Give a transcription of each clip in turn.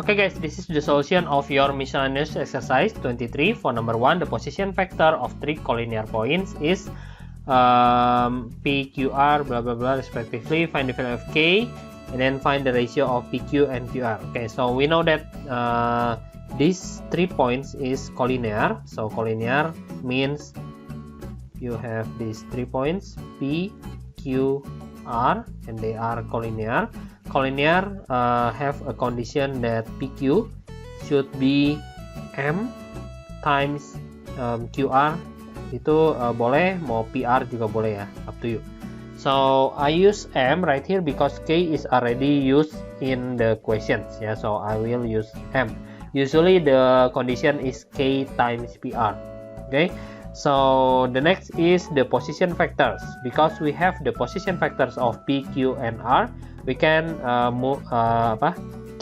Okay guys, this is the solution of your miscellaneous exercise 23. For number 1, the position vector of 3 collinear points is P, Q, R, blah blah blah respectively. Find the value of K and then find the ratio of PQ and QR. Okay, so we know that these 3 points is collinear. So collinear means you have these 3 points P, Q, R, and they are collinear. Collinear have a condition that PQ should be M times QR. Itu boleh, mau PR juga boleh ya, up to you. So I use M right here because K is already used in the questions ya, so I will use M. Usually the condition is K times PR. Okay, so the next is the position vectors. Because we have the position vectors of P, Q, and R, we can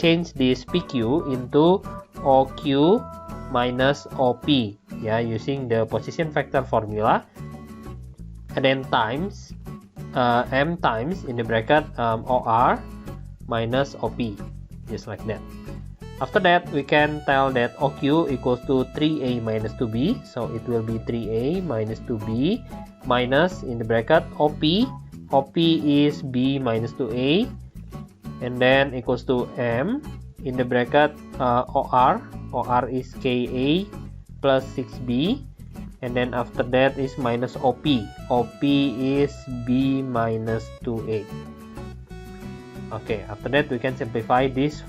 change this PQ into OQ minus OP ya, using the position vector formula, and then times M times in the bracket OR minus OP, just like that. After that, we can tell that OQ equals to 3A minus 2B, so it will be 3A minus 2B minus in the bracket OP. OP is B minus 2A, and then equals to M in the bracket OR. OR is KA plus 6B, and then after that is minus OP. OP is B minus 2A. Okay, after that we can simplify this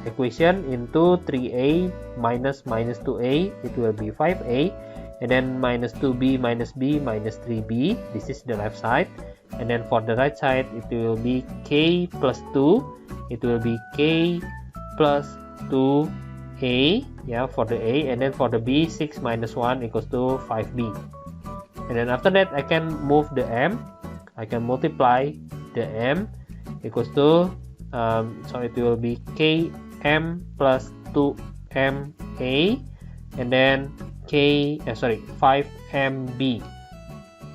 equation into 3A minus 2A, it will be 5A, and then minus 2B minus B minus 3B, this is the left side, and then for the right side it will be K plus 2, it will be K plus 2A, yeah, for the A, and then for the B, 6 minus 1 equals to 5B. And then after that I can move the M, I can multiply the M equals to so it will be Km plus 2Ma, and then 5MB.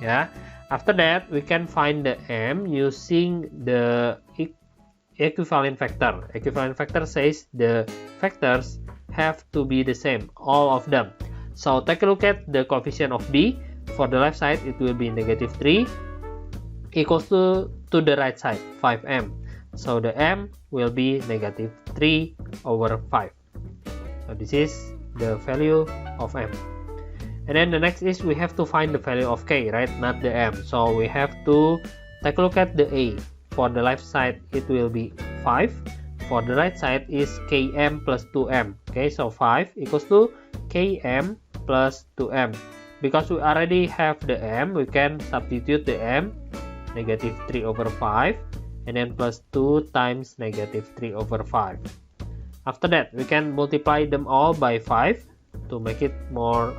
Yeah, after that we can find the M using the equivalent vector. Equivalent vector says the vectors have to be the same, all of them. So take a look at the coefficient of B. For the left side it will be negative 3 equals to the right side 5M, so the M will be negative 3 over 5. So this is the value of M. And then the next is we have to find the value of K, right, not the M. So we have to take a look at the A. For the left side it will be 5, for the right side is Km plus 2M. Okay, so 5 equals to Km plus 2M. Because we already have the M, we can substitute the M, negative 3 over 5, and then plus 2 times negative 3 over 5. After that, we can multiply them all by 5 to make it more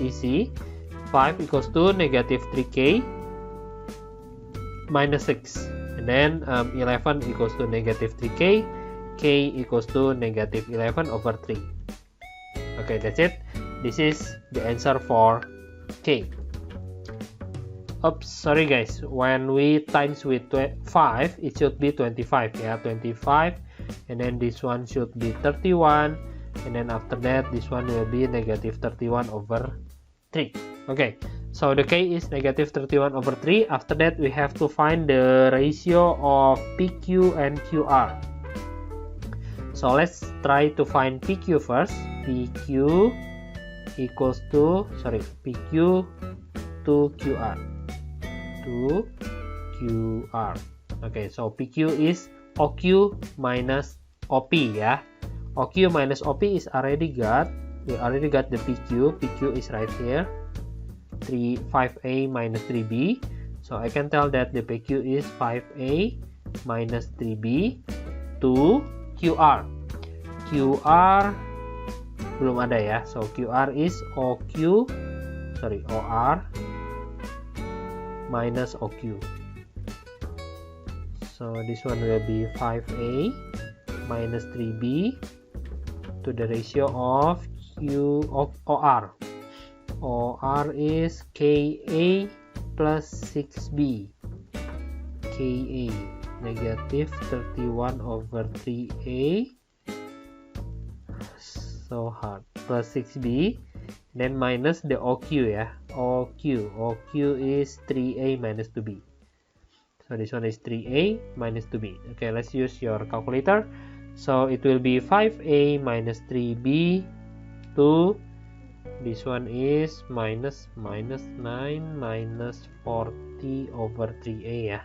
easy. 5 equals to negative 3K minus 6, and then 11 equals to negative 3K, K equals to negative 11 over 3. Okay, that's it. This is the answer for K. Oops, sorry guys, when we times with 5 it should be 25, yeah, 25, and then this one should be 31, and then after that this one will be negative 31 over 3. Okay, so the K is negative 31 over 3. After that we have to find the ratio of PQ and QR. So let's try to find PQ first. PQ equals to, PQ to QR. To QR. Okay, so PQ is OQ minus OP ya. OQ minus OP is already got. We already got the PQ. PQ is right here. 5A minus 3B. So I can tell that the PQ is 5A minus 3B to QR. QR belum ada ya. So QR is OR minus OQ. So this one will be 5A minus 3B to the ratio of OR. OR is KA plus 6B. KA negative 31 over 3A so hard. Plus 6b, then minus the OQ ya. OQ is 3a minus 2b. So this one is 3a minus 2b. Okay, let's use your calculator. So it will be 5a minus 3b to this one is minus 9 minus 40 over 3a ya.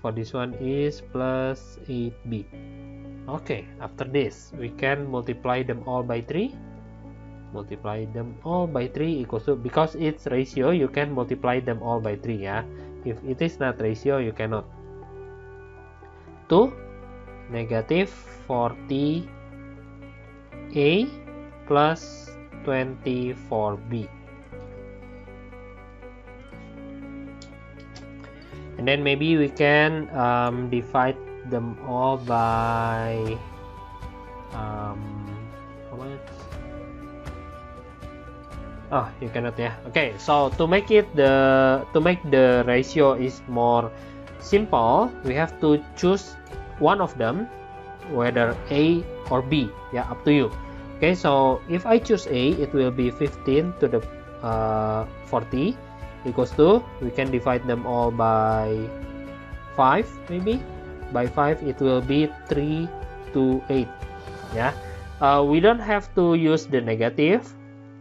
For this one is plus 8b. Okay, after this we can multiply them all by 3. Multiply them all by 3 equals to, because it's ratio, you can multiply them all by 3 ya. If it is not ratio, you cannot. 2 negative 40a plus 24b. And then maybe we can divide them all by how much? Oh, you cannot ya. Okay, so to make the ratio is more simple, we have to choose one of them, whether A or B. Yeah, up to you. Okay, so if I choose A, it will be 15 to the 40 equals to, we can divide them all by 5 maybe. By 5 it will be 3 to 8. Yeah, we don't have to use the negative.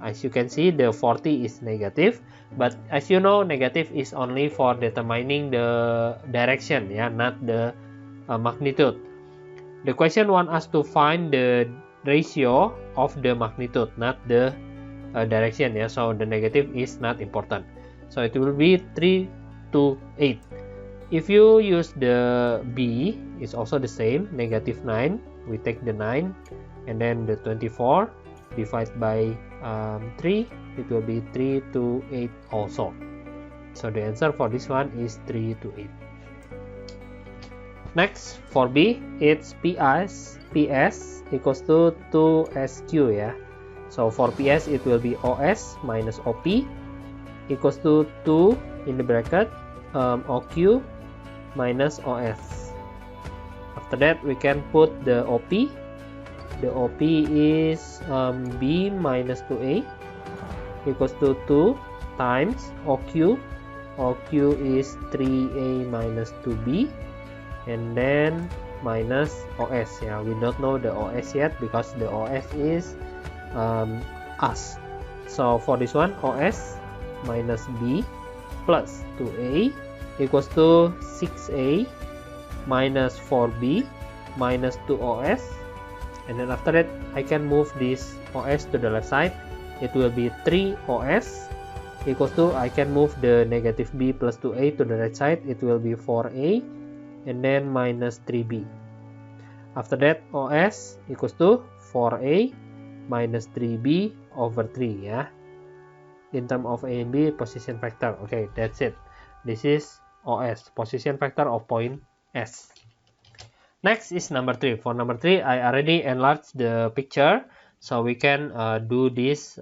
As you can see, the 40 is negative, but as you know, negative is only for determining the direction, yeah, not the magnitude. The question wants us to find the ratio of the magnitude, not the direction, yeah. So the negative is not important. So it will be 3 to 8. If you use the B, it's also the same, negative 9. We take the 9 and then the 24 divide by 3, it will be 3 to 8 also. So the answer for this one is 3 to 8. Next, for B, it's PS equals to 2SQ ya. So for PS it will be OS minus OP equals to 2 in the bracket OQ minus OS. After that we can put the OP. The OP is B minus 2A equals to 2 times OQ. OQ is 3A minus 2B, and then minus OS. Yeah, we don't know the OS yet because the OS is us. So for this one, OS minus B plus 2A equals to 6A minus 4B minus 2OS. And then after that, I can move this OS to the left side. It will be 3OS equals to, I can move the negative B plus 2A to the right side. It will be 4A and then minus 3B. After that, OS equals to 4A minus 3B over 3 ya. In terms of A and B, position factor. Okay, that's it. This is OS, position factor of point S. Next is number 3. For number 3, I already enlarged the picture, so we can do this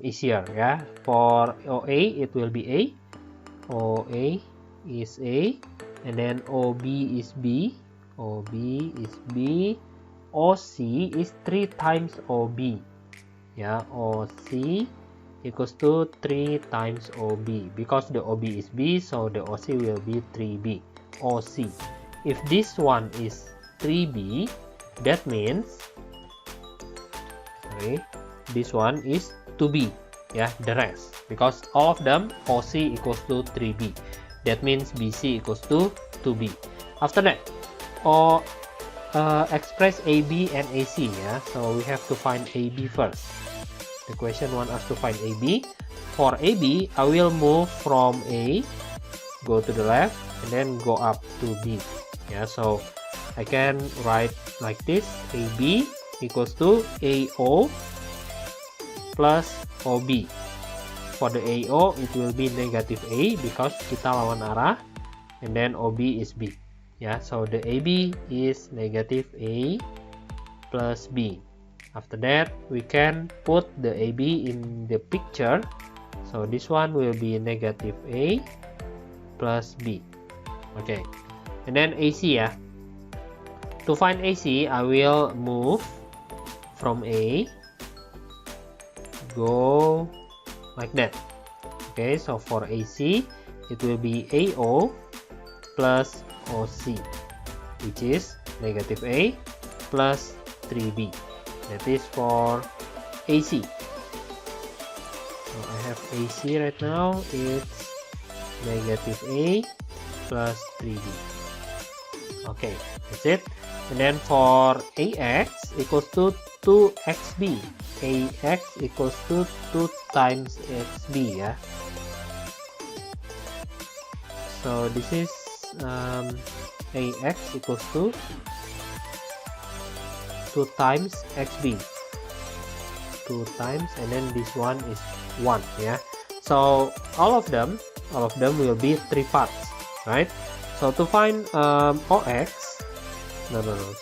easier. Yeah. For OA, it will be A. OA is A, and then OB is B. OB is B. OC is 3 times OB. Yeah. OC equals to 3 times OB. Because the OB is B, so the OC will be 3B. OC. If this one is 3B, that means this one is 2B, yeah, the rest, because all of them OC equals to 3B. That means BC equals to 2B. After that, express AB and AC, yeah. So we have to find AB first. The question wants us to find AB. For AB, I will move from A, go to the left, and then go up to B. Yeah, so I can write like this: AB equals to AO plus OB. For the AO, it will be negative A because kita lawan arah, and then OB is B. Yeah, so the AB is negative A plus B. After that, we can put the AB in the picture. So this one will be negative A plus B. Okay, and then AC ya. To find AC, I will move from A go like that. Okay, so for AC it will be AO plus OC, which is negative A plus 3B. That is for AC. So I have AC right now, it's negative A plus 3B. Okay, that's it. And then for AX equals to 2XB. AX equals to 2 times XB, yeah. So this is AX equals to 2 times XB. 2 times, and then this one is 1, yeah. So all of them will be 3 parts, right? So to find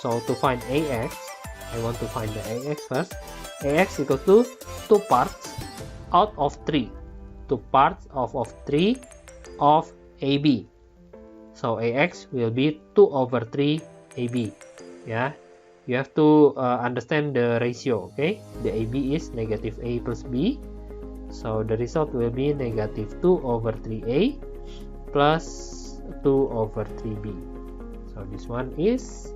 so to find AX, I want to find the AX first. AX equals to 2 parts out of 3. 2 parts of 3 of AB. So AX will be 2 over 3 AB. Yeah, you have to understand the ratio. Okay, the AB is negative A plus B. So the result will be negative 2 over 3A plus 2 over 3B. So this one is,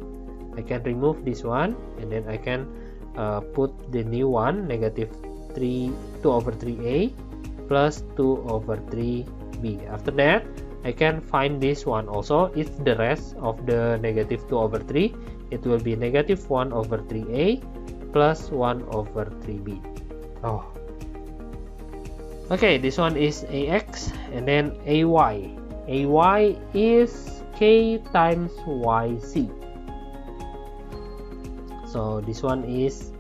I can remove this one, and then I can put the new one, negative 2 over 3A plus 2 over 3B. After that, I can find this one also. It's the rest of the negative 2 over 3. It will be negative 1 over 3A plus 1 over 3B. Oh. Okay, this one is AX, and then AY. AY is K times YC. So this one is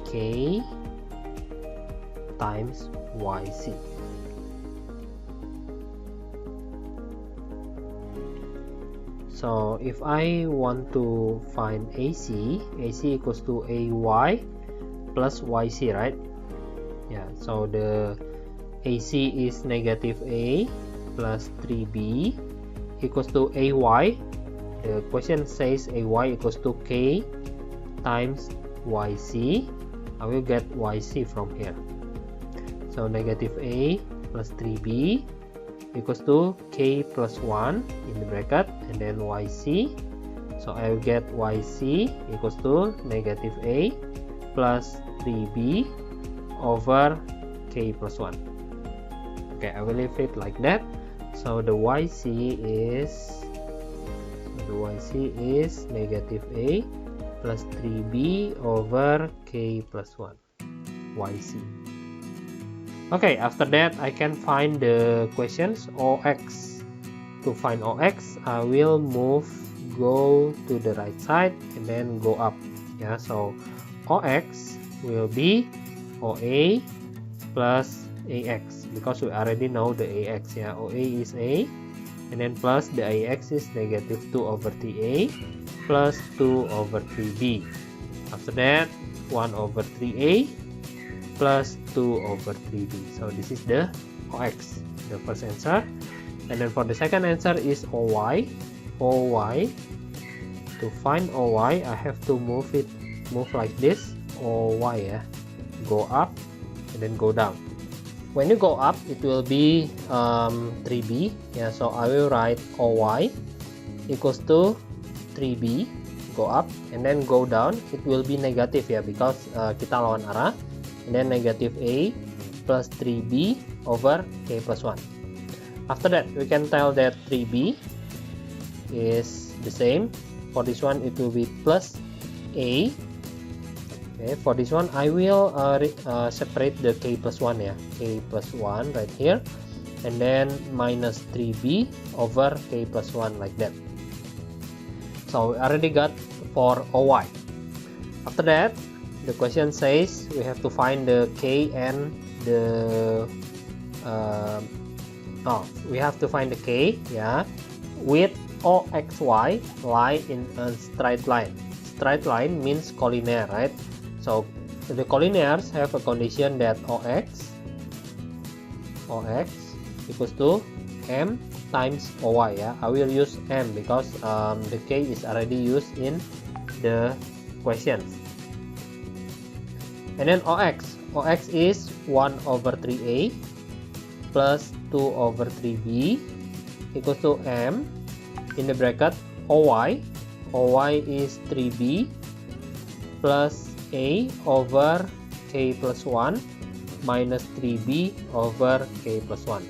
K times YC. So if I want to find AC equals to AY plus YC, right? Yeah, so the AC is negative A plus 3B equals to AY. The question says AY equals to K times YC. I will get YC from here. So negative A plus 3B equals to K plus 1 in the bracket, and then YC. So I will get YC equals to negative A plus 3B over K plus 1. Okay, I will leave it like that. So the YC is negative A plus 3B over K plus 1 YC. Okay, after that I can find the questions OX. To find OX, I will go to the right side and then go up. Yeah, so OX will be OA plus AX, because we already know the AX. Yeah, OA is A, and then plus the AX is negative 2 over 3A plus 2 over 3B. After that, 1 over 3A plus 2 over 3B. So this is the OX, the first answer. And then for the second answer is OY. OY, to find OY, I have to move like this. OY, yeah, go up and then go down. When you go up, it will be 3B. Yeah, so I will write OY equals to 3B, go up, and then go down, it will be negative, ya, because kita lawan arah. And then negative A plus 3B over K plus 1. After that, we can tell that 3B is the same. For this one, it will be plus A. Okay, for this one, I will separate the K plus 1, ya, K plus 1 right here, and then minus 3B over K plus 1 like that. So we already got for OY. After that, the question says we have to find the K and the we have to find the K, yeah, with OXY lie in a straight line. Straight line means collinear, right? So the collinears have a condition that OX equals to M times OY, yeah. I will use M because the K is already used in the equations. And then OX is 1 over 3a plus 2 over 3b equals to m in the bracket OY is 3b plus a over k plus 1 minus 3b over k plus 1.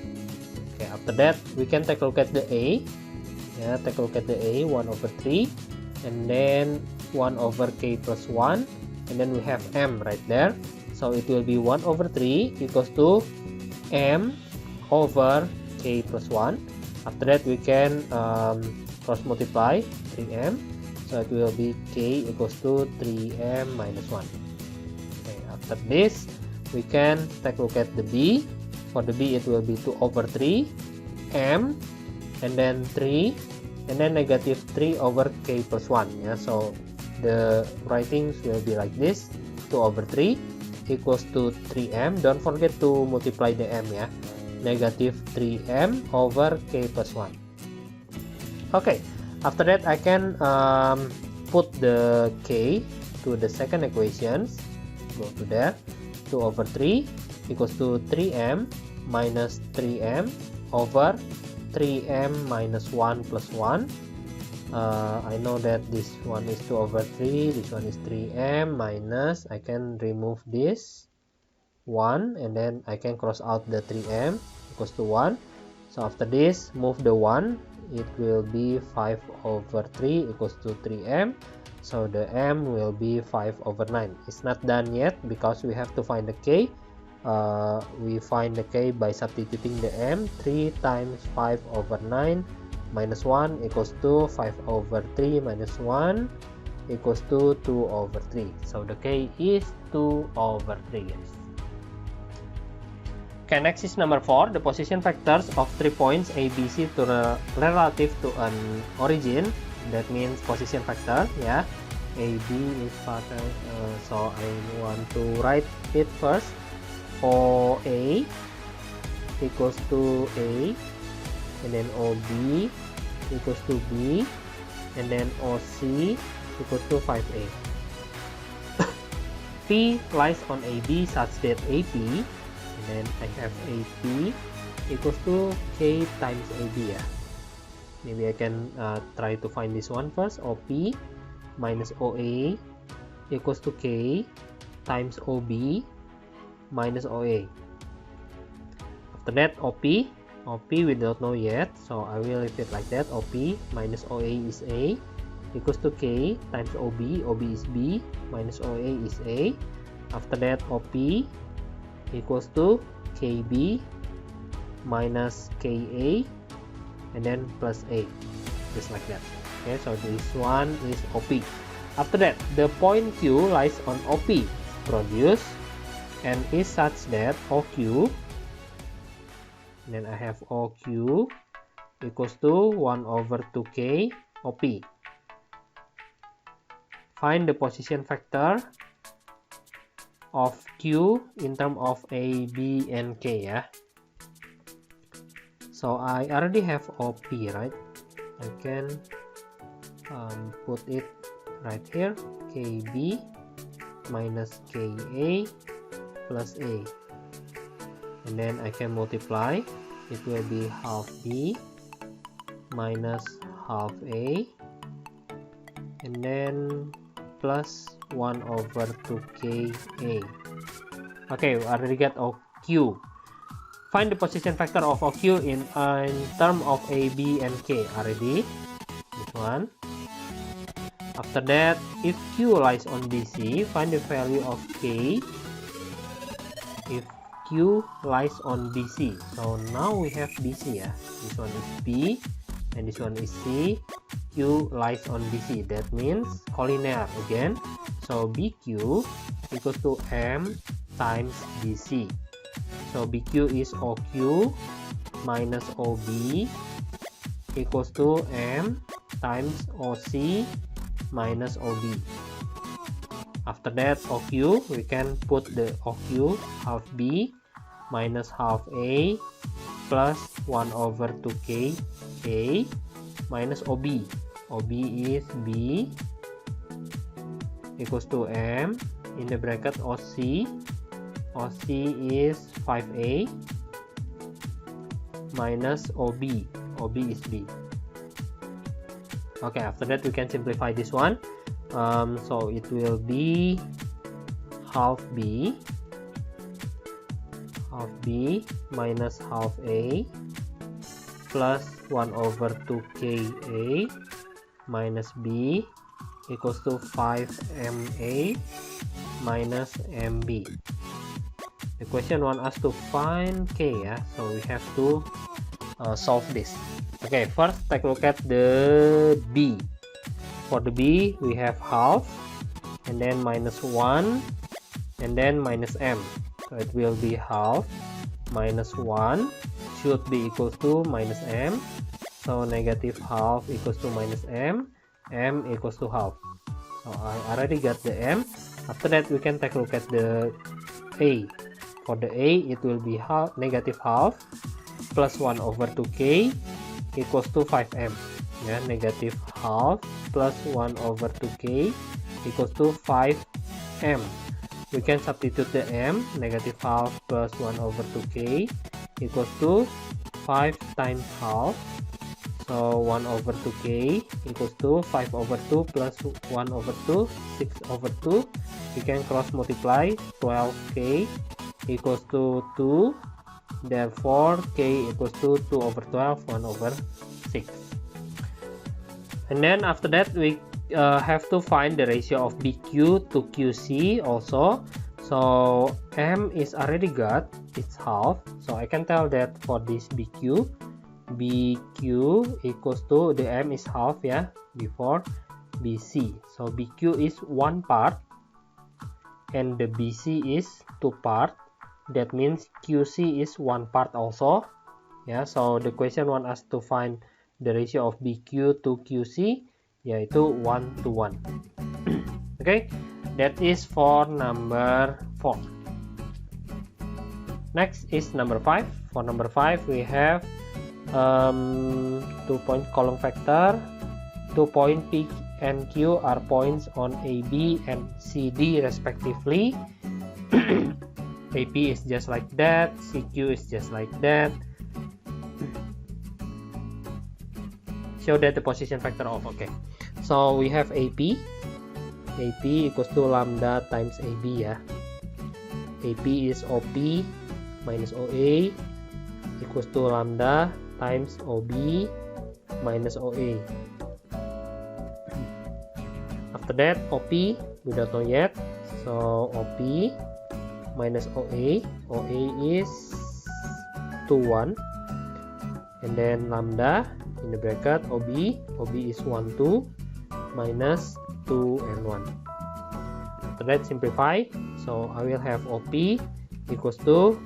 Okay, after that we can take a look at the a. Yeah, take a look at the a, 1 over 3, and then 1 over k plus 1, and then we have m right there. So it will be 1 over 3 equals to m over k plus 1. After that we can cross multiply 3m, so it will be k equals to 3m minus 1. Okay, after this we can take a look at the b. For the b it will be 2 over 3 m, and then 3, and then negative 3 over k plus 1. Yeah, so the writings will be like this: 2 over 3 equals to 3m. Don't forget to multiply the m, yeah, negative 3m over k plus 1. Okay, after that I can put the k to the second equations. Go to there. 2 over 3 equals to 3m minus 3m over 3m minus 1 plus 1. I know that this one is 2 over 3, this one is 3m minus, I can remove this 1, and then I can cross out the 3m equals to 1. So after this, move the 1, it will be 5 over 3 equals to 3m. So the m will be 5 over 9. It's not done yet because we have to find the k. We find the k by substituting the m. 3 times 5 over 9 minus 1 equals to 5 over 3 minus 1 equals to 2 over 3. So the k is 2 over 3, guys. Okay, next is number 4. The position factors of 3 points A, B, C to relative to an origin. That means position factor, yeah. A, B is factor, so I want to write it first. OA equals to A, and then OB equals to B, and then OC equals to 5A. P lies on AB such that AP, and then I have AP equals to K times AB, yeah. Maybe I can try to find this one first. OP minus OA equals to K times OB minus OA. After that, OP we don't know yet, so I will leave it like that. OP minus OA is A equals to K times OB. OB is B minus OA is A. After that, OP equals to KB minus KA, and then plus A, just like that. Okay, so this one is OP. After that, the point Q lies on OP produced and is such that OQ, and then I have OQ equals to 1 over 2K OP. Find the position factor of Q in terms of A, B, and K, yeah. So I already have OP, right? I can put it right here, KB minus KA plus A, and then I can multiply. It will be half B minus half A, and then plus 1 over 2KA. Okay, we already got OQ. Find the position factor of OQ in term of A, B, and K. Already this one. After that, if Q lies on BC, find the value of K if Q lies on BC. So now we have BC, yeah. This one is B and this one is C. Q lies on BC. That means collinear again. So BQ equals to M times BC. So BQ is OQ minus OB equals to M times OC minus OB. After that, OQ, we can put the OQ half B minus half A plus 1 over 2K A minus OB. OB is B equals to M in the bracket OC. OC is 5A minus OB. OB is B. Okay, after that we can simplify this one. So it will be half B minus half A plus 1 over 2KA minus B equals to 5MA minus MB. The question wants us to find K, yeah? So we have to solve this. Okay, first take a look at the B. For the B, we have half, and then minus 1, and then minus M. So it will be half minus 1 should be equals to minus M. So negative half equals to minus M. M equals to half. So I already got the M. After that, we can take a look at the A. For the A, it will be negative half plus 1 over 2K equals to 5M. Yeah, negative half plus 1 over 2K equals to 5M. We can substitute the M. Negative half plus 1 over 2K equals to 5 times half. So 1 over 2K equals to 5 over 2 plus 1 over 2, 6 over 2. We can cross multiply. 12K equals to 2. Therefore, K equals to 2 over 12, 1 over 6. And then after that, we have to find the ratio of BQ to QC also. So M is already got, it's half. So I can tell that for this BQ equals to, the M is half, yeah, before BC. So BQ is 1 part and the BC is 2 part. That means QC is 1 part also. Yeah, so the question wants us to find the ratio of BQ to QC, yaitu 1 to 1. Okay, that is for number 4. Next is number 5. For number 5, we have 2-point column vector. 2 point P and Q are points on AB and CD respectively. AP is just like that, CQ is just like that. Show that the position vector of, okay. So we have AP equals to lambda times AB, ya. AP is OP minus OA equals to lambda times OB minus OA. After that, OP we don't know yet, so OP minus OA is 2, 1, and then lambda in the bracket OB is 1, 2 minus 2 and 1. After that, simplify. So I will have OP equals to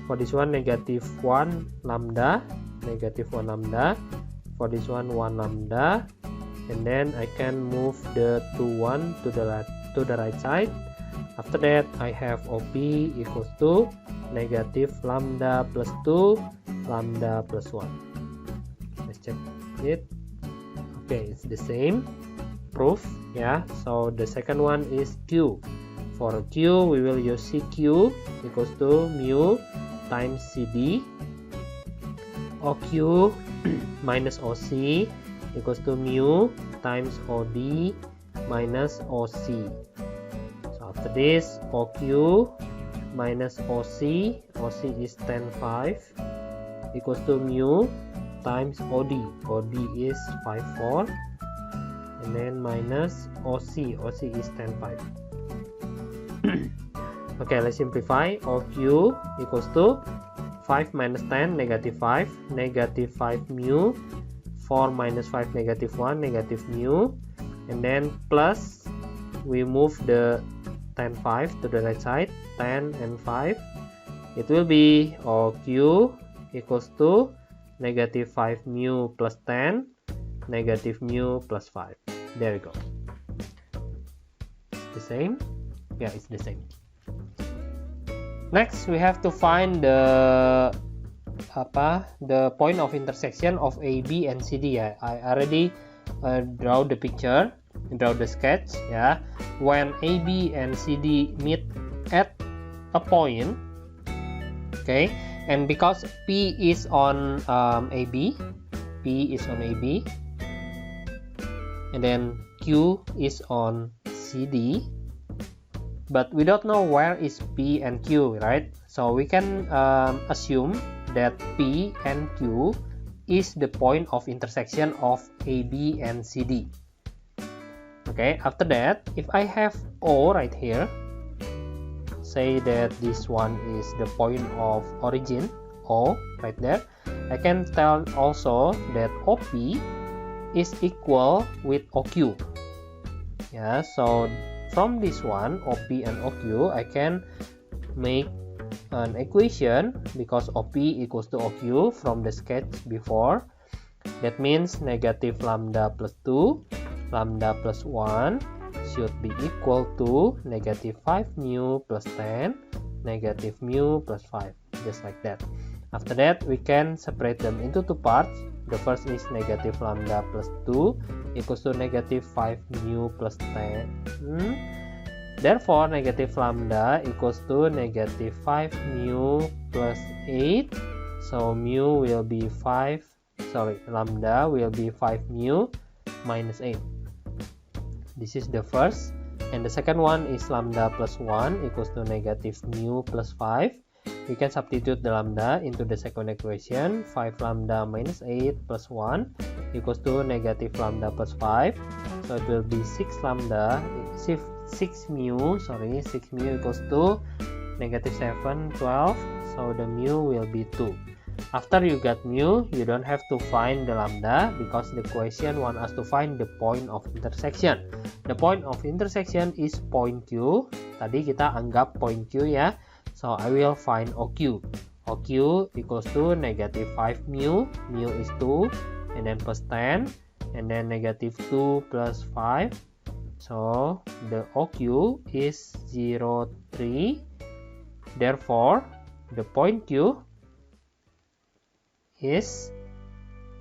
for this one negative 1 lambda, for this one 1 lambda, and then I can move the 2, 1 to the right side. After that, I have OP equals to negative lambda plus 2 lambda plus 1. Let's check it. Okay, it's the same proof, yeah. So the second one is Q. For Q, we will use CQ equals to mu times CD. OQ minus OC equals to mu times OD minus OC. So after this, OQ minus OC is 10.5 equals to mu times OD is 5.4, and then minus OC is 10.5. Okay, let's simplify. OQ equals to 5 minus 10 negative 5 mu, 4 minus 5 negative 1 negative mu, and then plus we move the 10.5 to the right side, 10 and 5. It will be OQ equals to negative 5 mu plus 10 negative mu plus 5. There we go. It's the same. Yeah, it's the same. Next, we have to find the point of intersection of AB and CD. I already draw the picture. draw the sketch, yeah. When AB and CD meet at a point, okay, and because P is on AB, and then Q is on CD, but we don't know where is P and Q, right? So we can assume that P and Q is the point of intersection of AB and CD. Okay, after that, if I have O right here, say that this one is the point of origin, O right there, I can tell also that OP is equal with OQ. Yeah, so from this one, OP and OQ, I can make an equation because OP equals to OQ from the sketch before. That means negative lambda plus 2, lambda plus 1 should be equal to negative 5 mu plus 10, negative mu plus 5, just like that. After that, we can separate them into two parts. The first is negative lambda plus 2 equals to negative 5 mu plus 10. Therefore, negative lambda equals to negative 5 mu plus 8. So mu will be lambda will be 5 mu minus 8. This is the first. And the second one is lambda plus 1 equals to negative mu plus 5. We can substitute the lambda into the second equation. 5 lambda minus 8 plus 1 equals to negative lambda plus 5. So it will be 6 mu equals to negative 7, 12. So the mu will be 2. After you got mu, you don't have to find the lambda because the question wants us to find the point of intersection. The point of intersection is point Q. Tadi kita anggap point Q ya. So I will find OQ. OQ equals to negative 5 mu. Mu is 2 and then plus 10 and then negative 2 plus 5. So the OQ is 0, 3. Therefore, the point Q is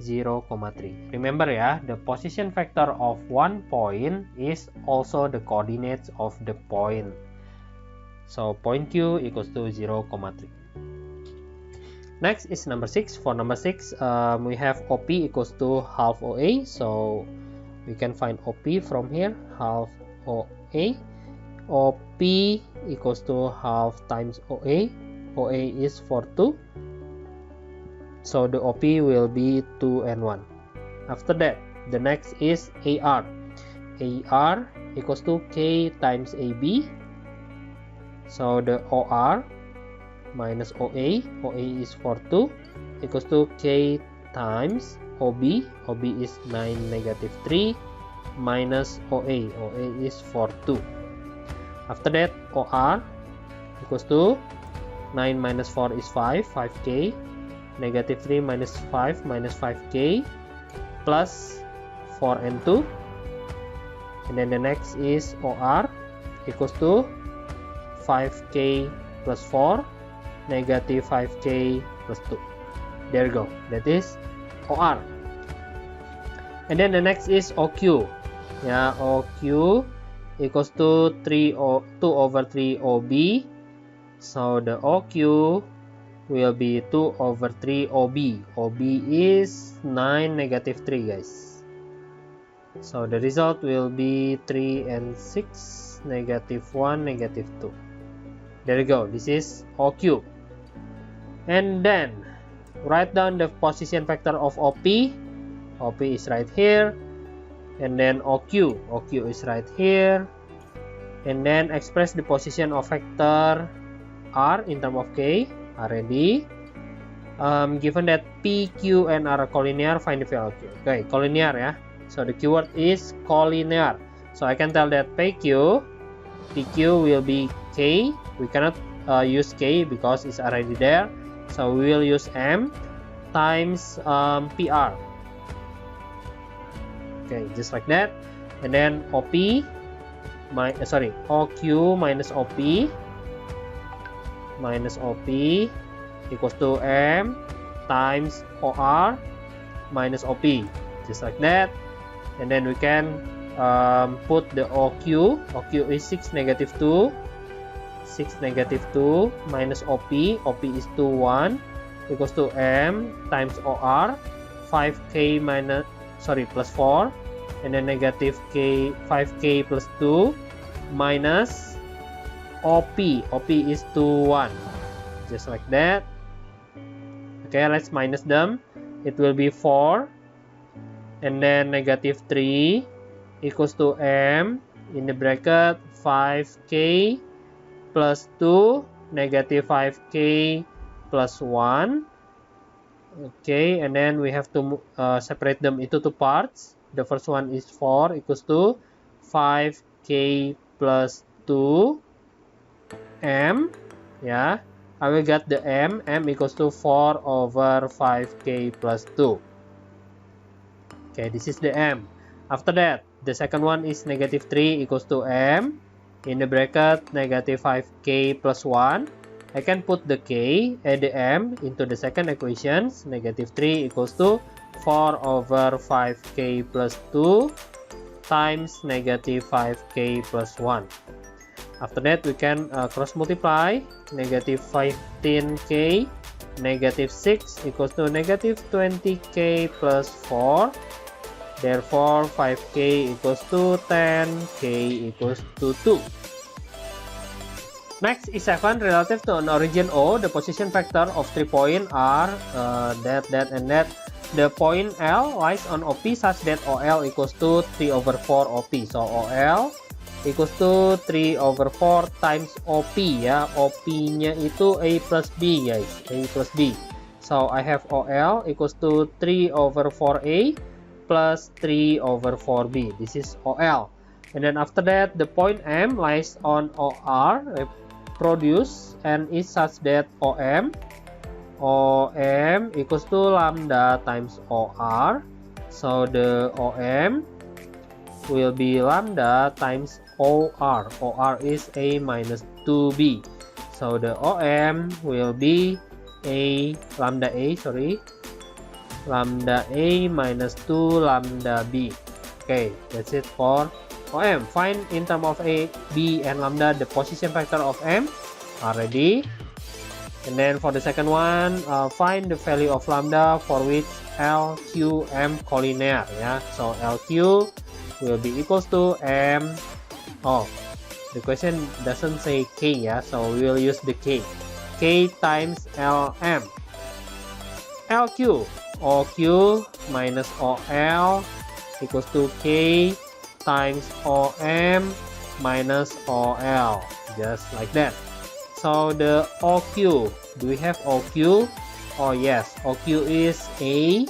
0,3. Remember ya, the position vector of one point is also the coordinates of the point. So point Q equals to 0,3. Next is number 6. For number 6, we have OP equals to half OA. So we can find OP from here, half OA. OP equals to half times OA. OA is 42. So the OP will be 2 and 1. After that, the next is AR. AR equals to K times AB. So the OR minus OA, OA is 42, equals to K times OB. OB is 9, negative 3, minus OA. OA is 42. After that, OR equals to 9 minus 4 is 5, 5K. Negative 3 minus 5 minus 5K plus 4 and 2. And then the next is OR equals to 5K plus 4 negative 5K plus 2. There you go. That is OR. And then the next is OQ. Yeah, OQ equals to 2 over 3 OB. So the OQ will be 2 over 3 OB. OB is 9, negative 3, guys. So the result will be 3 and 6, negative 1, negative 2. There you go. This is OQ. And then write down the position vector of OP. OP is right here. And then OQ. OQ is right here. And then express the position of vector R in terms of K. Already. Given that P, Q, and R are collinear, find the value of Q. Okay, collinear ya. So the keyword is collinear. So I can tell that PQ will be K. We cannot use K because it's already there. So we will use M times PR. Okay, just like that. And then OQ minus OP equals to M times OR minus OP, just like that. And then we can put the OQ. OQ is 6 negative 2. 6 negative 2 minus OP. OP is 2, 1 equals to M times OR. 5K plus 4. And then negative K, 5K plus 2 minus OP. OP is 2, 1. Just like that. Okay, let's minus them. It will be 4. And then negative 3 equals to M in the bracket 5K plus 2 negative 5K plus 1. Okay, and then we have to separate them into two parts. The first one is 4 equals to 5K plus 2 M. Yeah, I will get the M. M equals to 4 over 5K plus 2. Okay, this is the M. After that, the second one is negative 3 equals to M. In the bracket, negative 5K plus 1. I can put the K and the M into the second equation. Negative 3 equals to 4 over 5K plus 2 times negative 5K plus 1. After that, we can cross multiply. Negative 15K, negative 6 equals to negative 20K plus 4. Therefore, 5K equals to 10, K equals to 2. Next is 7 relative to an origin O. The position vector of 3 points are that, and that. The point L lies on OP such that OL equals to 3 over 4 OP. So, OL equals to 3 over 4 times OP ya. OP-nya itu A plus B guys. A plus B. So, I have OL equals to 3 over 4A plus 3 over 4b. This is OL. And then after that, the point M lies on OR, produce, and is such that OM equals to lambda times OR. So the OM will be lambda times OR. OR is A minus 2b. So the OM will be lambda A minus 2 lambda B. Okay, that's it for OM. Find in terms of A, B, and lambda the position vector of M. Already. And then for the second one, find the value of lambda for which L, Q, M collinear. Yeah, so LQ will be equals to M. Oh, the question doesn't say K. Yeah, so we will use the K. K times LM. LQ. OQ minus OL equals to K times OM minus OL, just like that. So the OQ, do we have OQ? Oh yes, OQ is A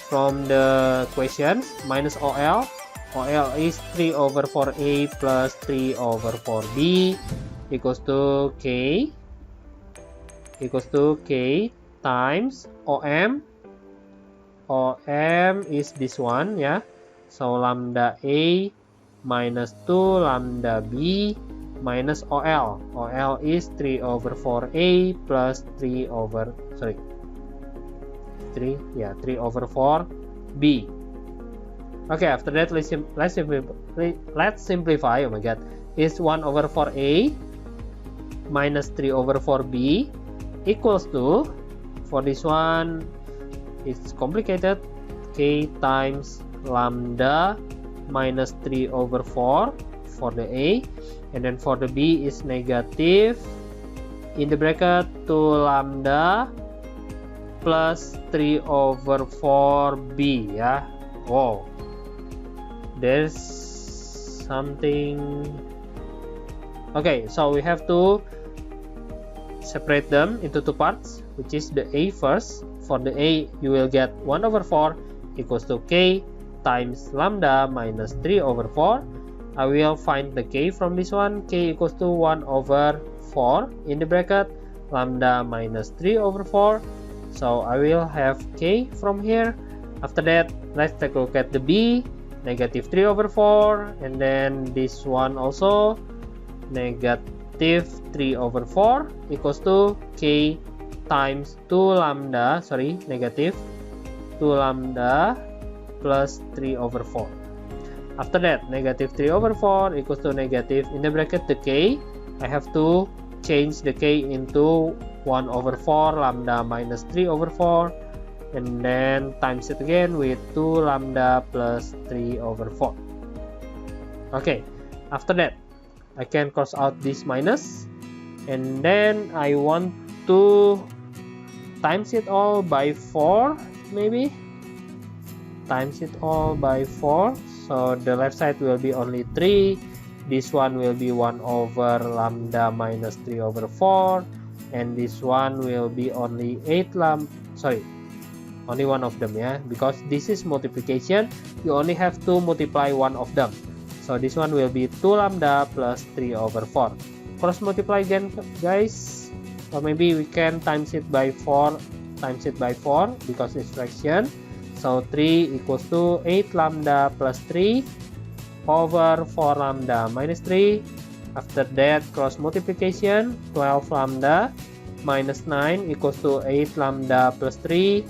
from the questions minus OL. OL is 3 over 4A plus 3 over 4B equals to K times OM. OM is this one, yeah. So lambda A minus 2 lambda B minus OL. OL is 3 over 4A plus 3 over 4B. Okay, after that let's simplify. Oh my god, is 1 over 4A minus 3 over 4B equals to, for this one it's complicated, K times lambda minus 3 over 4 for the A, and then for the B is negative in the bracket 2 lambda plus 3 over 4B. Yeah. Wow, there's something. Okay, so we have to separate them into two parts, which is the A first. For the A, you will get 1 over 4 equals to K times lambda minus 3 over 4. I will find the K from this one. K equals to 1 over 4 in the bracket lambda minus 3 over 4. So I will have K from here. After that, let's take a look at the B. Negative 3 over 4. And then this one also. Negative 3 over 4 equals to K times 2 lambda, negative 2 lambda plus 3 over 4. After that, negative 3 over 4 equals to negative, in the bracket the k, I have to change the k into 1 over 4 lambda minus 3 over 4, and then times it again with 2 lambda plus 3 over 4. Okay, after that, I can cross out this minus, and then I want to times it all by 4, maybe times it all by 4, so the left side will be only 3, this one will be 1 over lambda minus 3 over 4, and this one will be only 8 only one of them, yeah, because this is multiplication, you only have to multiply one of them, so this one will be 2 lambda plus 3 over 4. Cross multiply again, guys, or maybe we can times it by 4 because it's fraction. So 3 equals to 8 lambda plus 3 over 4 lambda minus 3. After that, cross multiplication, 12 lambda minus 9 equals to 8 lambda plus 3.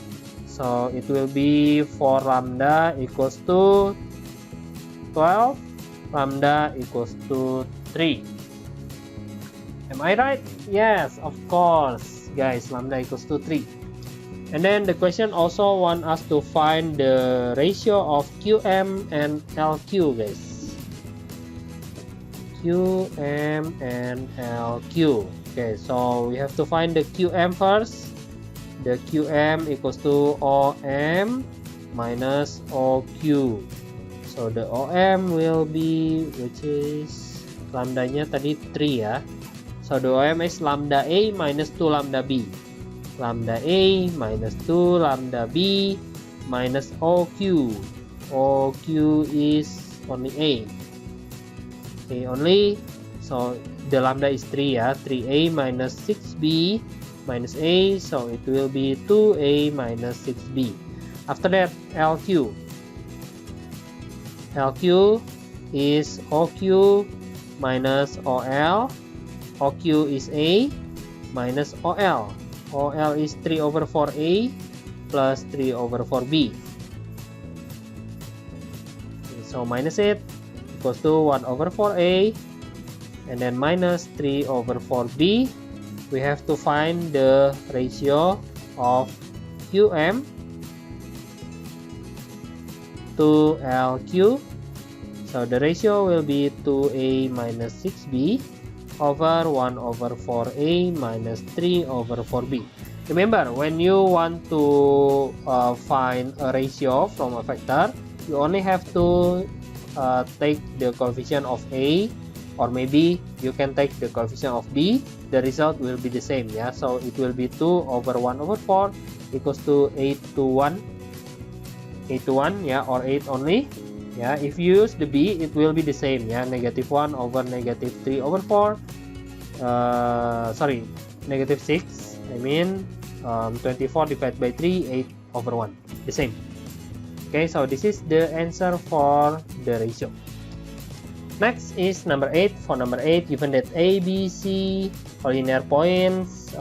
So it will be 4 lambda equals to 12, lambda equals to 3. Am I right? Yes, of course, guys, lambda equals to 3. And then the question also want us to find the ratio of QM and LQ, guys. QM and LQ. Okay, so we have to find the QM first. The QM equals to OM minus OQ. So the OM will be, which is lambdanya tadi 3 ya. So the OM is lambda A minus 2 lambda B. Lambda A minus 2 lambda B minus OQ. OQ is only A. A only. So the lambda is 3 ya. 3A minus 6B minus A. So it will be 2A minus 6B. After that, LQ. LQ is OQ minus OL. OQ is A minus OL. OL is 3 over 4A plus 3 over 4B. Okay, so minus it equals to 1 over 4A and then minus 3 over 4B. We have to find the ratio of QM to LQ. So the ratio will be 2A minus 6B over 1 over 4A minus 3 over 4B. Remember, when you want to find a ratio from a vector, you only have to take the coefficient of A, or maybe you can take the coefficient of B. The result will be the same, yeah. So it will be 2 over 1 over 4 equals to 8 to 1, 8 to 1, yeah, or 8 only. Yeah, if you use the B, it will be the same, yeah, negative 1 over negative 3 over 4, negative 6, I mean 24 divided by 3, 8 over 1, the same. Okay, so this is the answer for the ratio. Next is number 8. For number 8, given that A, B, C collinear points,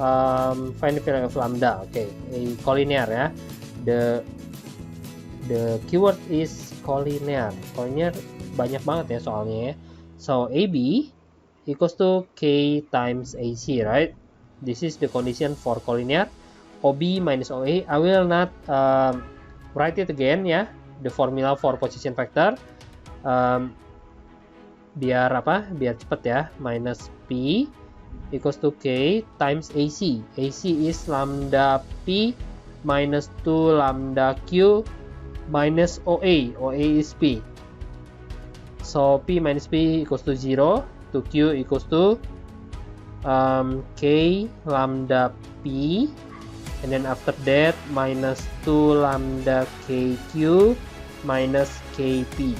find the value of lambda. Okay, a collinear ya. The keyword is collinear. Collinear banyak banget ya soalnya ya. So AB equals to K times AC, right? This is the condition for collinear. OB minus OA. I will not write it again ya. The formula for position vector. Biar cepet ya. Minus P equals to K times AC. AC is lambda P minus 2 lambda Q minus OA. OA is P. So P minus P equals to 0. To Q equals to K lambda P. And then after that minus 2 lambda KQ minus KP.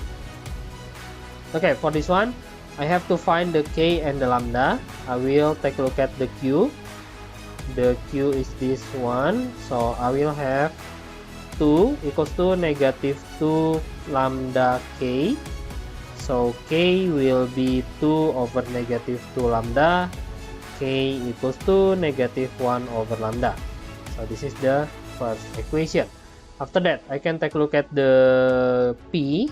Okay, for this one, I have to find the K and the lambda. I will take a look at the Q. The Q is this one. So I will have 2 equals to negative 2 lambda K. So K will be 2 over negative 2 lambda. K equals to negative 1 over lambda. So this is the first equation. After that, I can take a look at the P.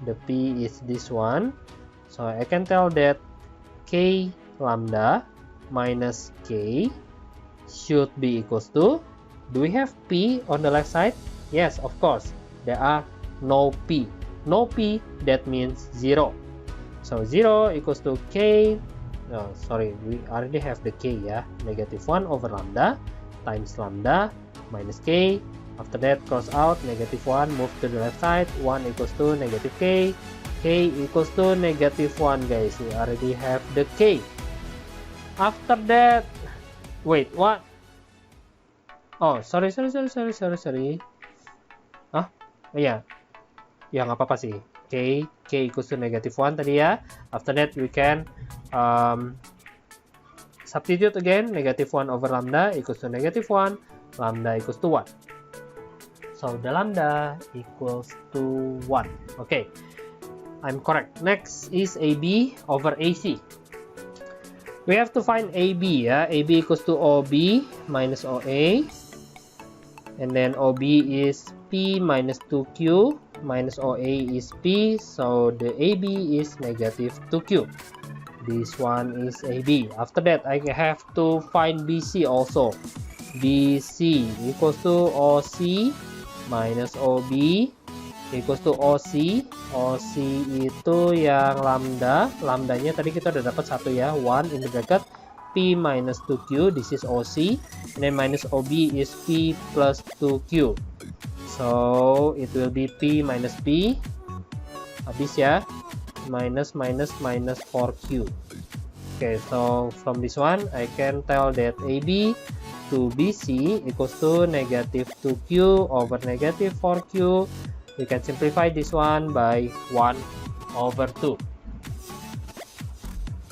the P is this one. So I can tell that K lambda minus K should be equals to, do we have P on the left side? Yes, of course. There are no P. No P, that means 0. So 0 equals to K, no, sorry, we already have the K, yeah. Negative 1 over lambda times lambda minus K. After that, cross out, negative 1, move to the left side, 1 equals to negative K. K equals to negative 1, guys. We already have the K. After that, wait, what? Oh, sorry. Ah, iya. Ya, nggak apa-apa sih. K equals to negative 1 tadi ya. After that, we can substitute again. Negative 1 over lambda equals to negative 1. Lambda equals to 1. So the lambda equals to 1. Okay, I'm correct. Next is AB over AC. We have to find AB, ya. AB equals to OB minus OA. And then OB is P minus 2Q minus OA is P. So the AB is negative 2Q. This one is AB. After that, I have to find BC also. BC equals to OC minus OB equals to OC. OC itu yang lambda. Lambdanya tadi kita udah dapat 1 ya. 1 in the bracket P minus 2Q. This is OC. And then minus OB is P plus 2Q. So it will be P minus P. Habis ya. Minus 4Q. Okay, so from this one I can tell that AB to BC equals to negative 2Q over negative 4Q. We can simplify this one by 1 over 2.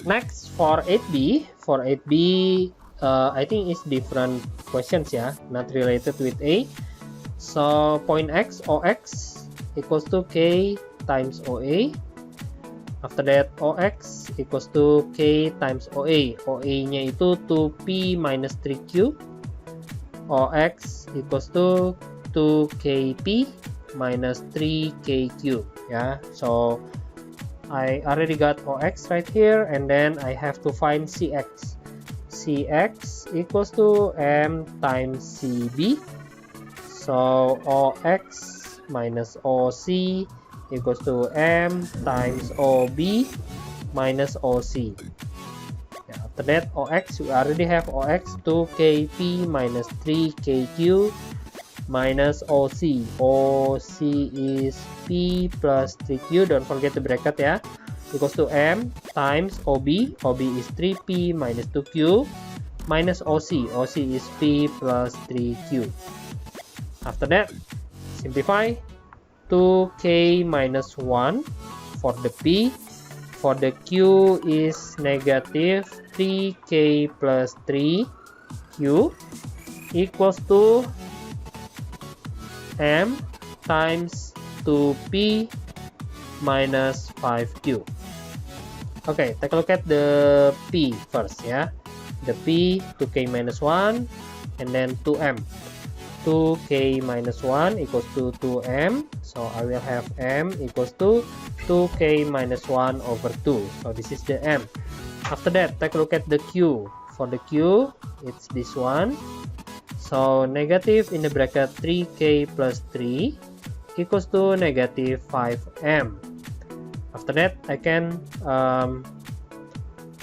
Next, for 8B. For 8B, I think it's different questions ya, not related with A. So, point X, OX equals to K times OA. After that, OX equals to K times OA. OA-nya itu 2P minus 3Q. OX equals to 2KP minus 3KQ. Yeah, so I already got OX right here, and then I have to find CX. CX equals to M times CB. So OX minus OC equals to M times OB minus OC. Yeah, after that, OX, we already have OX 2KP minus 3KQ minus OC. OC is P plus 3Q. Don't forget the bracket ya. Equals to M times OB. OB is 3P minus 2Q minus OC. OC is P plus 3Q. After that, simplify. 2K minus 1 for the P. For the Q is negative 3K plus 3Q equals to M times 2P minus 5Q. Okay, take a look at the P first ya. The P, 2K minus 1, and then 2M. 2K minus 1 equals to 2M. So I will have M equals to 2K minus 1 over 2. So this is the M. After that, take a look at the Q. For the Q, it's this one. So negative in the bracket 3K plus 3 equals to negative 5M. After that, I can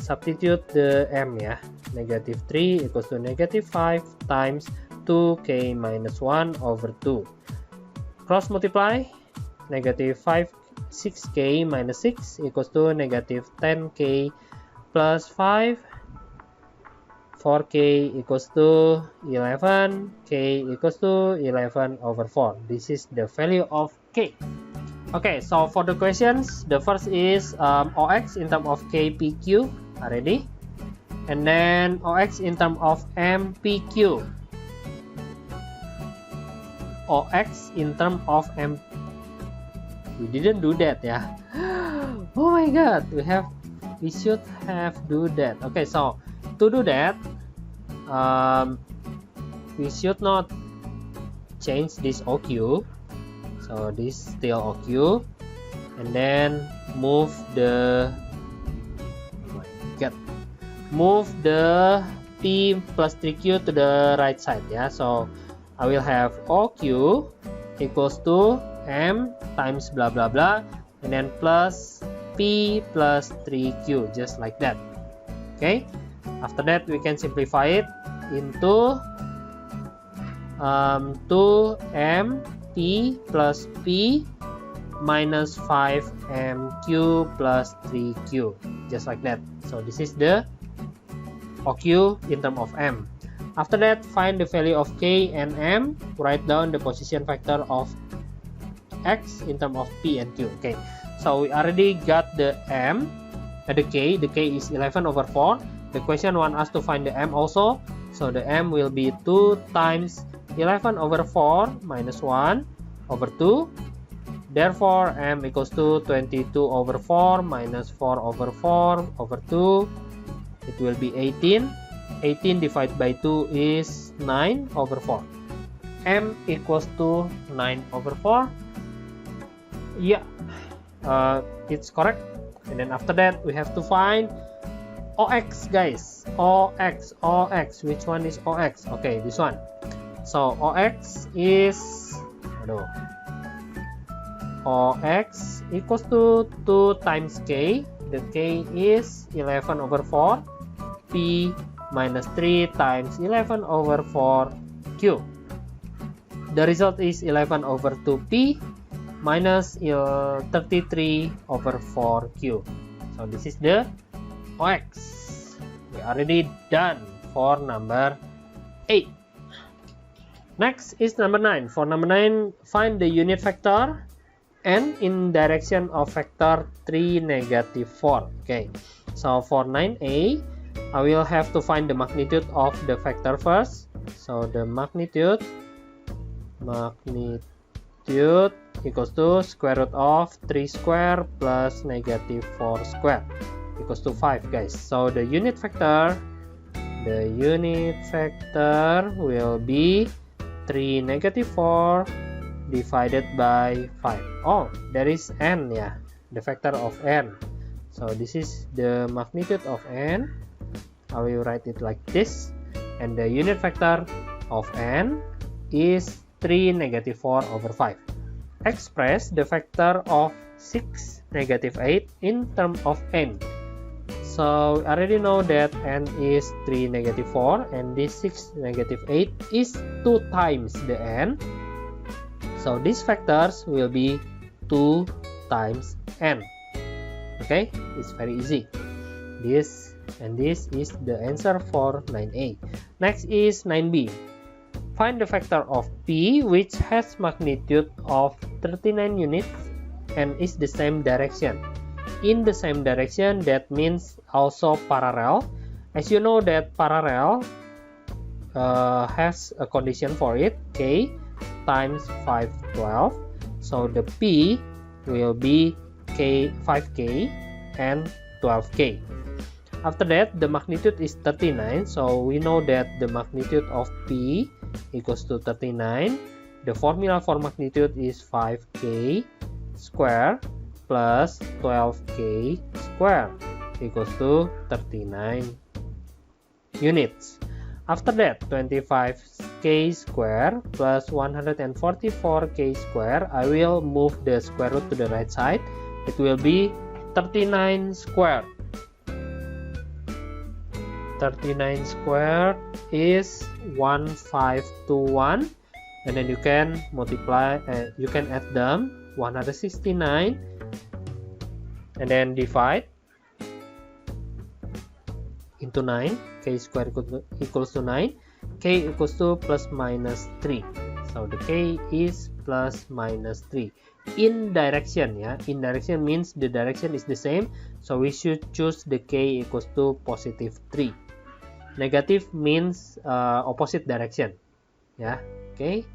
substitute the M ya. Negative 3 equals to negative 5 times 2K minus 1 over 2. Cross multiply. Negative 6K minus 6 equals to negative 10K plus 5. 4K equals to 11. K equals to 11 over 4. This is the value of K. Okay, so for the questions, the first is OX in terms of KPQ. Already. And then OX in terms of MPQ. OX in terms of M. We didn't do that ya. Oh my god, we should have do that. Okay, so to do that, we should not change this OQ. So this still OQ. and then move the p plus 3q to the right side, yeah. So I will have OQ equals to m times blah blah blah, and then plus p plus 3q, just like that. Okay, after that we can simplify it into 2m p plus p minus 5mq plus 3q, just like that. So this is the OQ in terms of m. After that, find the value of k and m. Write down the position vector of x in terms of p and q. Okay, so we already got the m, the k. The k is 11 over 4. The question wants us to find the m also. So the m will be 2 times 11 over 4 minus 1 over 2. Therefore, m equals to 22 over 4 minus 4 over 4 over 2. It will be 18. 18 divided by 2 is 9 over 4. M equals to 9 over 4. Yeah, it's correct. And then after that, we have to find OX, guys. OX. Which one is OX? Okay, this one. So OX is, OX equals to 2 times k. The k is 11 over 4. P minus 3 times 11 over 4q. The result is 11 over 2p minus 33 over 4q. So this is the OX. We already done for number 8. Next is number 9. For number 9, find the unit vector n in direction of vector 3, negative 4. Okay, so for 9a, I will have to find the magnitude of the vector first. So the magnitude equals to square root of 3 square plus negative 4 square equals to 5, guys. So the unit vector will be 3, negative 4 divided by 5. Oh, there is n, yeah, the vector of n. So this is the magnitude of n. I will write it like this, and the unit vector of n is 3, negative 4 over 5. Express the vector of 6, negative 8 in terms of n. So we already know that n is 3, negative 4, and this 6, negative 8 is 2 times the n. So these vectors will be 2 times n. Okay, it's very easy. This is the answer for 9a. Next is 9b. Find the vector of p which has magnitude of 39 units and is the same direction. In the same direction, that means also parallel. As you know that parallel has a condition for it, k times 512. So the p will be 5k and 12k. After that, the magnitude is 39, so we know that the magnitude of P equals to 39. The formula for magnitude is 5k square plus 12k square equals to 39 units. After that, 25k square plus 144k square, I will move the square root to the right side. It will be 39 square. 39 squared is 1521, and then you can multiply, you can add them 169 and then divide into 9. K squared equals to 9. K equals to plus minus 3. So the K is plus minus 3. In direction, yeah, in direction means the direction is the same, so we should choose the K equals to positive 3. Negative means opposite direction, yeah. Okay,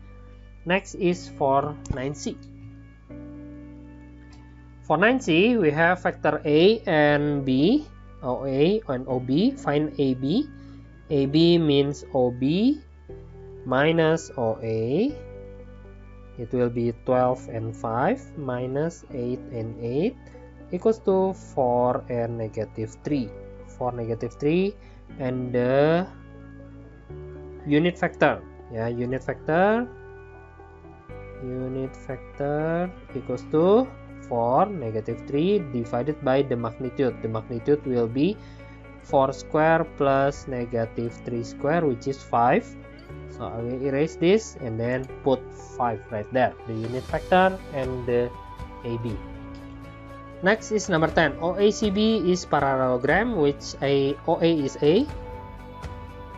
next is for 9c. For 9c, we have vector A and B, OA and OB. Find AB. AB means OB minus OA it will be 12 and 5 minus 8 and 8 equals to 4 and negative 3. 4 negative 3, and the unit factor, unit factor equals to 4 negative 3 divided by the magnitude. The magnitude will be 4 square plus negative 3 square, which is 5. So I will erase this and then put 5 right there, the unit factor and the AB. Next is number 10. OACB is parallelogram, which OA is A.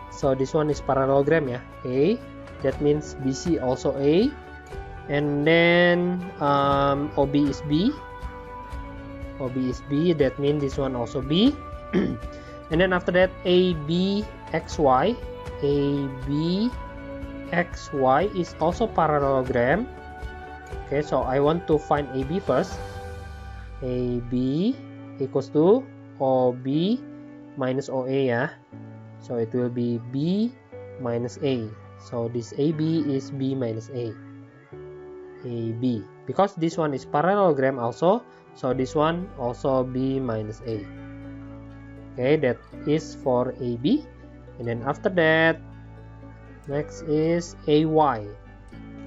So this one is parallelogram, A. That means BC also A. And then OB is B. OB is B. That means this one also B. And then after that, ABXY. ABXY is also parallelogram. Okay, so I want to find AB first. AB equals to OB minus OA, so it will be B minus A. So this AB is B minus A. AB, because this one is parallelogram also, so this one also B minus A. Okay, that is for AB. And then after that, next is AY.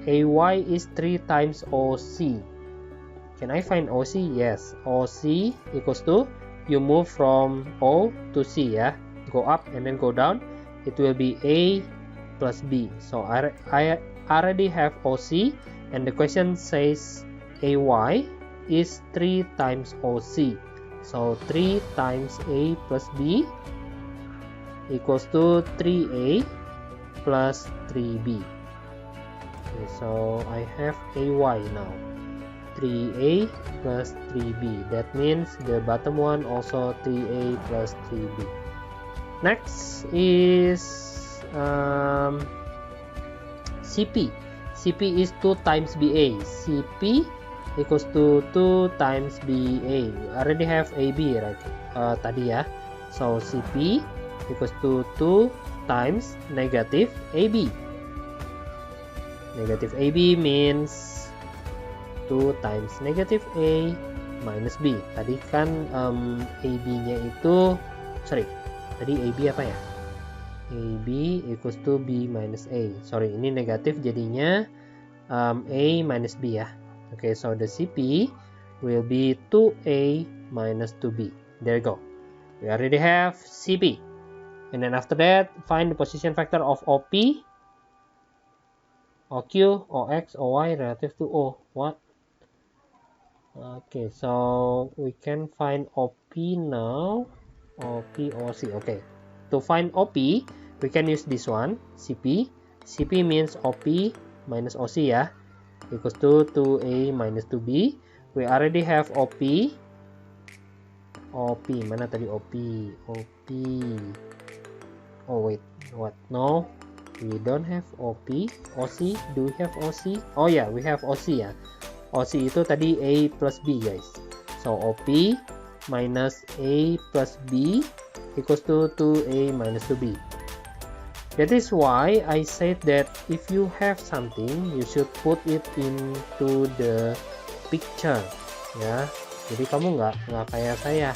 AY is 3 times OC. Can I find OC? Yes. OC equals to, you move from O to C, go up and then go down. It will be A plus B. So I already have OC, and the question says AY is 3 times OC. So 3 times A plus B equals to 3A plus 3B. Okay, so I have AY now. 3A plus 3B. That means the bottom one also 3A plus 3B. Next is CP. CP is 2 times BA. CP equals to 2 times BA. We already have AB, right? Tadi ya. So CP equals to 2 times negative AB. Negative AB means 2 times negative A minus B. Tadi kan AB-nya itu, tadi AB apa ya? AB equals to B minus A. Sorry, ini negatif jadinya A minus B ya. Okay, so the CP will be 2A minus 2B. There you go. We already have CP. And then after that, find the position factor of OP, OQ, OX, OY relative to O. What? Okay, so we can find OP now. OP, OC. Okay. To find OP, we can use this one, CP. CP means OP minus OC ya. Equals to 2A minus 2B. We already have OP. OP, mana tadi OP? OP. Oh wait, what? No, we don't have OP. OC, do we have OC? Oh yeah, we have OC ya. OC itu tadi A plus B guys. So OP minus A plus B equals to 2A minus 2B. That is why I said that if you have something, you should put it into the picture, ya. Jadi kamu nggak kayak saya,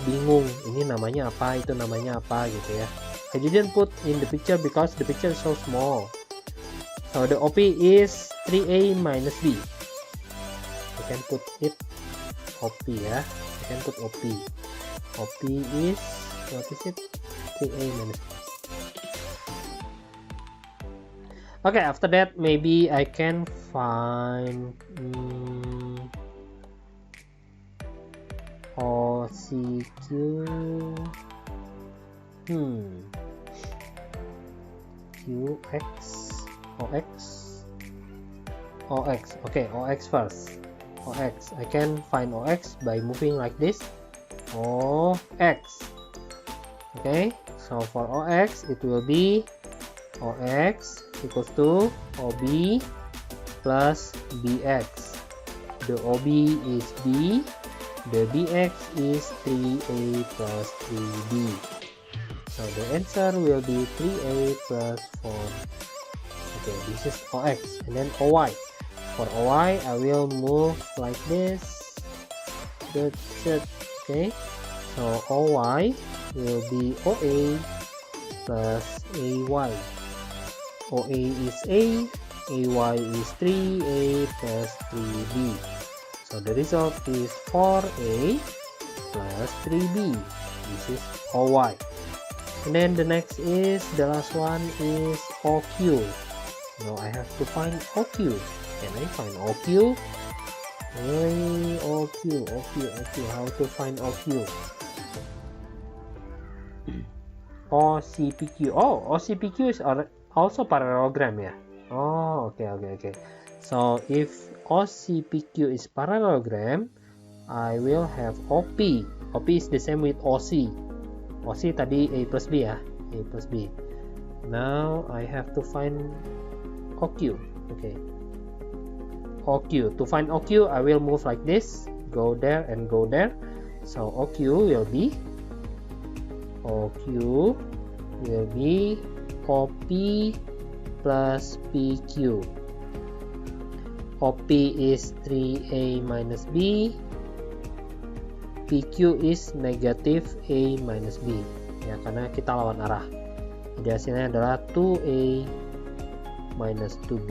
bingung, ini namanya apa, itu namanya apa, gitu ya. I didn't put in the picture because the picture is so small. So the OP is 3A minus B. You can put it OP ya. You can put OP. OP is, what is it? 3A minus B. Okay, after that maybe I can find OCQ. QX, OX. Okay, OX first. OX. I can find OX by moving like this. OX. Okay, so for OX it will be OX equals to OB plus BX. The OB is B, the BX is 3A plus 3B. So the answer will be 3A plus 4. Okay, this is OX. And then OY. For OY, I will move like this. Good, okay. So OY will be OA plus AY. OA is A, AY is 3A plus 3B. So the result is 4A plus 3B. This is OY. And then the next is, the last one is OQ. Now I have to find OQ. Can I find OQ? Hey, OQ. How to find OQ? OCPQ. Oh, OCPQ is also parallelogram, yeah. Oh, okay. So if OCPQ is parallelogram, I will have OP. OP is the same with OC. OC tadi A plus B ya. A plus B. Now I have to find OQ. Okay. OQ. To find OQ, I will move like this. Go there and go there. So OQ will be OP plus PQ. OP is 3A minus B. PQ is negative A minus B. Ya, karena kita lawan arah. Jadi hasilnya adalah 2A minus 2B.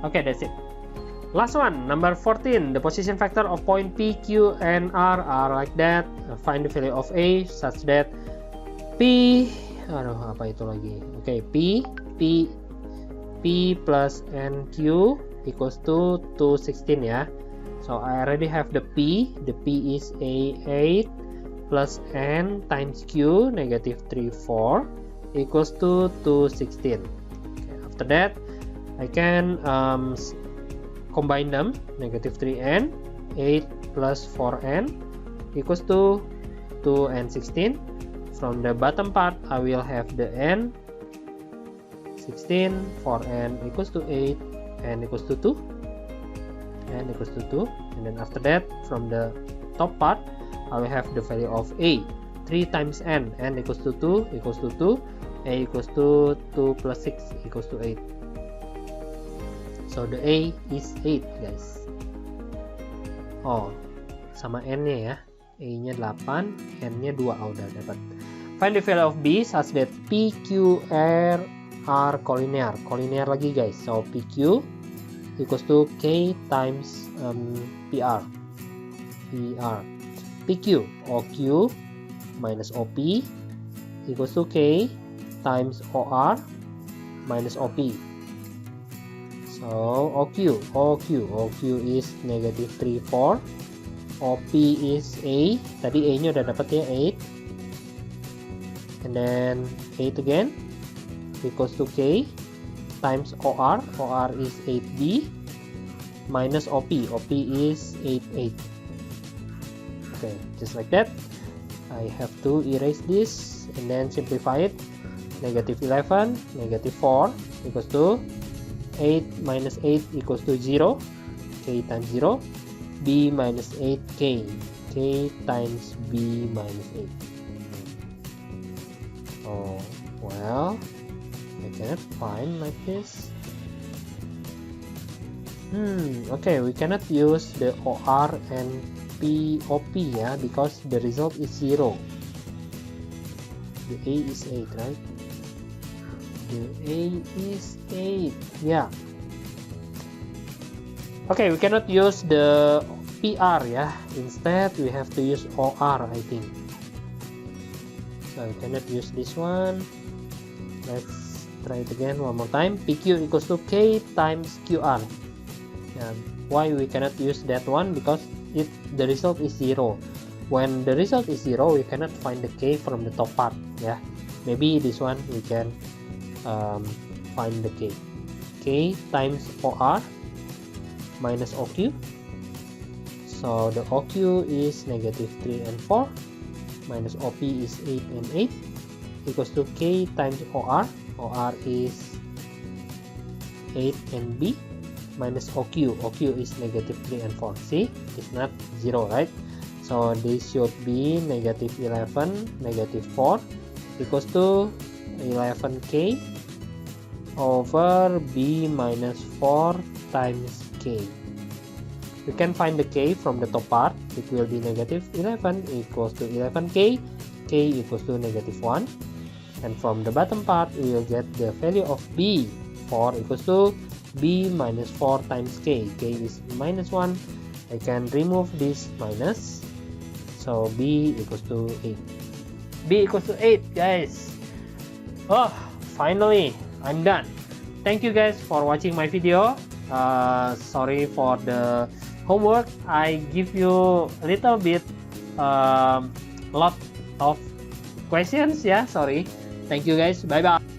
Okay, that's it. Last one, number 14. The position factor of point P, Q, and R are like that. Find the value of A such that P, apa itu lagi? Okay, P plus NQ equals to 216 ya. So I already have the P. The P is A8 plus N times Q negative 34 equals to 216. Okay, after that, I can combine them. Negative 3N, 8 plus 4N equals to 2 and 16. From the bottom part, I will have the N 16, 4N equals to 8, N equals to 2, N equals to 2. And then after that, from the top part, I will have the value of A. 3 times N equals to 2 equals to 2, A equals to 2 plus 6 equals to 8. So the A is 8 guys. Oh, sama N-nya ya. A-nya 8, N-nya 2. Oh, udah dapat. Find the value of B such that P, Q, R are collinear. Collinear lagi guys. So PQ equals to K times PR. PQ, OQ minus OP equals to K times OR minus OP. So OQ is negative 3, 4. OP is A. Tadi A nya udah dapat ya, 8. And then 8 again equals to K times OR. OR is 8B minus OP. OP is 8. Okay, just like that. I have to erase this and then simplify it. Negative 11, negative 4 equals to 8 minus 8 equals to 0. K times 0. B minus 8K. K times B minus 8. Oh, well, I cannot find like this. Okay, we cannot use the OR and POP ya, because the result is 0. The A is 8, right? The A is 8, yeah. Okay, we cannot use the PR ya. Instead, we have to use OR, I think. So I cannot use this one. Let's try it again one more time. PQ equals to K times QR. And why we cannot use that one? Because the result is 0. When the result is 0, we cannot find the K from the top part. Yeah, maybe this one we can find the K. K times OR minus OQ. So the OQ is negative 3 and 4 minus OP is 8 and 8 equals to K times OR. OR is 8 and B minus OQ. OQ is negative 3 and 4. See, it's not 0, right? So this should be negative 11, negative 4 equals to 11K over B minus 4 times k. We can find the k from the top part. It will be negative 11 equals to 11k, k equals to negative 1. And from the bottom part, we will get the value of b. 4 equals to b minus 4 times k. K is minus 1. I can remove this minus. So b equals to 8. B equals to 8, guys. Oh, finally, I'm done. Thank you guys for watching my video. Sorry for the homework. I give you a little bit lot of questions, yeah, sorry. Thank you guys, bye bye.